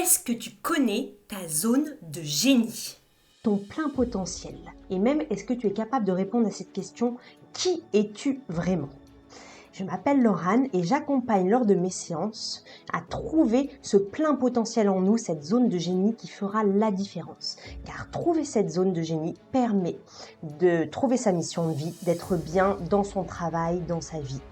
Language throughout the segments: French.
Est-ce que tu connais ta zone de génie? Ton plein potentiel. Et même, est-ce que tu es capable de répondre à cette question, qui es-tu vraiment? Je m'appelle Laurane et j'accompagne lors de mes séances à trouver ce plein potentiel en nous, cette zone de génie qui fera la différence. Car trouver cette zone de génie permet de trouver sa mission de vie, d'être bien dans son travail, dans sa vie,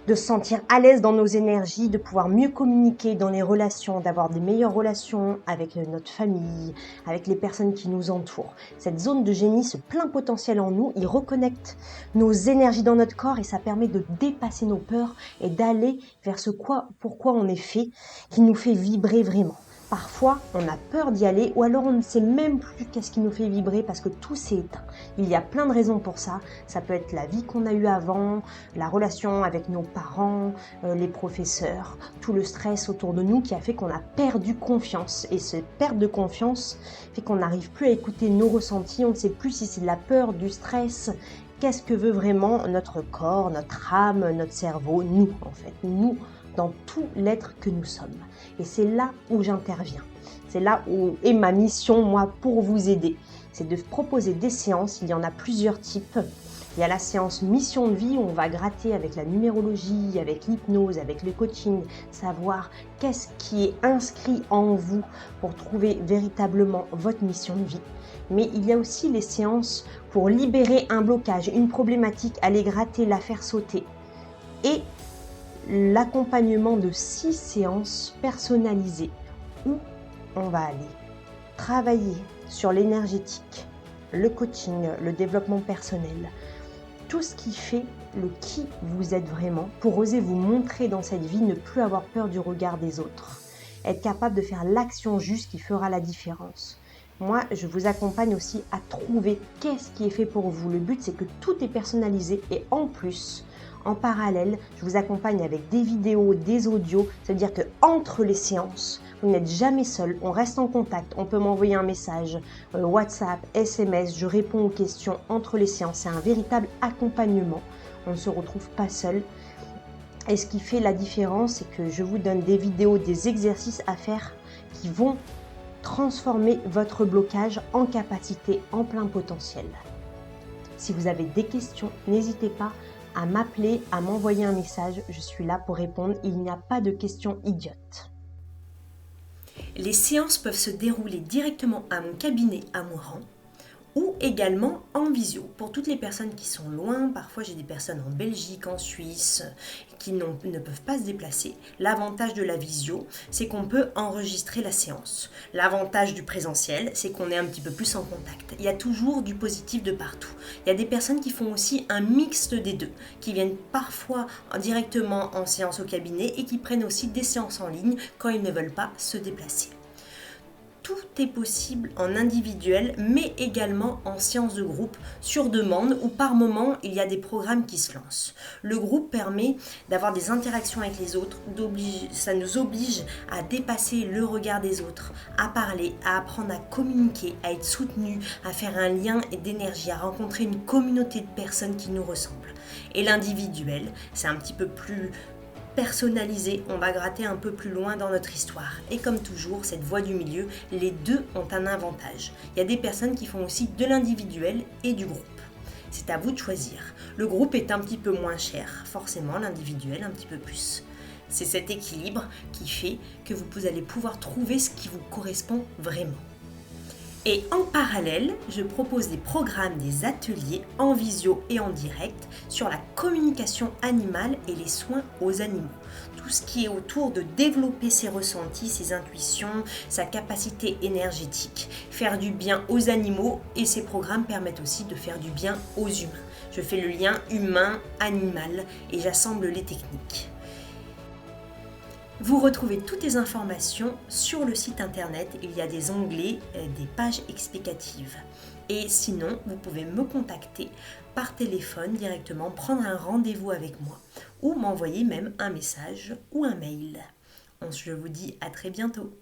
de se sentir à l'aise dans nos énergies, de pouvoir mieux communiquer dans les relations, d'avoir des meilleures relations avec notre famille, avec les personnes qui nous entourent. Cette zone de génie, ce plein potentiel en nous, il reconnecte nos énergies dans notre corps et ça permet de dépasser nos peurs et d'aller vers pourquoi on est fait, qui nous fait vibrer vraiment. Parfois, on a peur d'y aller ou alors on ne sait même plus qu'est-ce qui nous fait vibrer parce que tout s'est éteint. Il y a plein de raisons pour ça. Ça peut être la vie qu'on a eue avant, la relation avec nos parents, les professeurs, tout le stress autour de nous qui a fait qu'on a perdu confiance. Et cette perte de confiance fait qu'on n'arrive plus à écouter nos ressentis. On ne sait plus si c'est de la peur, du stress. Qu'est-ce que veut vraiment notre corps, notre âme, notre cerveau, nous en fait, nous dans tout l'être que nous sommes. Et c'est là où j'interviens. C'est là où est ma mission, moi, pour vous aider. C'est de proposer des séances. Il y en a plusieurs types. Il y a la séance mission de vie où on va gratter avec la numérologie, avec l'hypnose, avec le coaching, savoir qu'est-ce qui est inscrit en vous pour trouver véritablement votre mission de vie. Mais il y a aussi les séances pour libérer un blocage, une problématique, aller gratter, la faire sauter. Et l'accompagnement de 6 séances personnalisées où on va aller travailler sur l'énergétique, le coaching, le développement personnel, tout ce qui fait le qui vous êtes vraiment pour oser vous montrer dans cette vie, ne plus avoir peur du regard des autres, être capable de faire l'action juste qui fera la différence. Moi, je vous accompagne aussi à trouver qu'est-ce qui est fait pour vous. Le but, c'est que tout est personnalisé et en plus, en parallèle, je vous accompagne avec des vidéos, des audios. Ça veut dire qu'entre les séances, vous n'êtes jamais seul. On reste en contact. On peut m'envoyer un message, WhatsApp, SMS. Je réponds aux questions entre les séances. C'est un véritable accompagnement. On ne se retrouve pas seul. Et ce qui fait la différence, c'est que je vous donne des vidéos, des exercices à faire qui vont transformer votre blocage en capacité, en plein potentiel. Si vous avez des questions, n'hésitez pas à m'appeler, à m'envoyer un message. Je suis là pour répondre. Il n'y a pas de questions idiotes. Les séances peuvent se dérouler directement à mon cabinet à Moirans ou également en visio. Pour toutes les personnes qui sont loin, parfois j'ai des personnes en Belgique, en Suisse, qui ne peuvent pas se déplacer. L'avantage de la visio, c'est qu'on peut enregistrer la séance. L'avantage du présentiel, c'est qu'on est un petit peu plus en contact. Il y a toujours du positif de partout. Il y a des personnes qui font aussi un mixte des deux, qui viennent parfois directement en séance au cabinet et qui prennent aussi des séances en ligne quand ils ne veulent pas se déplacer. Tout est possible en individuel, mais également en séance de groupe, sur demande ou par moment, il y a des programmes qui se lancent. Le groupe permet d'avoir des interactions avec les autres, ça nous oblige à dépasser le regard des autres, à parler, à apprendre à communiquer, à être soutenu, à faire un lien d'énergie, à rencontrer une communauté de personnes qui nous ressemblent. Et l'individuel, c'est un petit peu plus personnalisé, on va gratter un peu plus loin dans notre histoire. Et comme toujours, cette voie du milieu, les deux ont un avantage. Il y a des personnes qui font aussi de l'individuel et du groupe. C'est à vous de choisir. Le groupe est un petit peu moins cher, forcément l'individuel un petit peu plus. C'est cet équilibre qui fait que vous allez pouvoir trouver ce qui vous correspond vraiment. Et en parallèle, je propose des programmes, des ateliers en visio et en direct sur la communication animale et les soins aux animaux. Tout ce qui est autour de développer ses ressentis, ses intuitions, sa capacité énergétique, faire du bien aux animaux et ces programmes permettent aussi de faire du bien aux humains. Je fais le lien humain-animal et j'assemble les techniques. Vous retrouvez toutes les informations sur le site internet, il y a des onglets, des pages explicatives. Et sinon, vous pouvez me contacter par téléphone directement, prendre un rendez-vous avec moi ou m'envoyer même un message ou un mail. Je vous dis à très bientôt.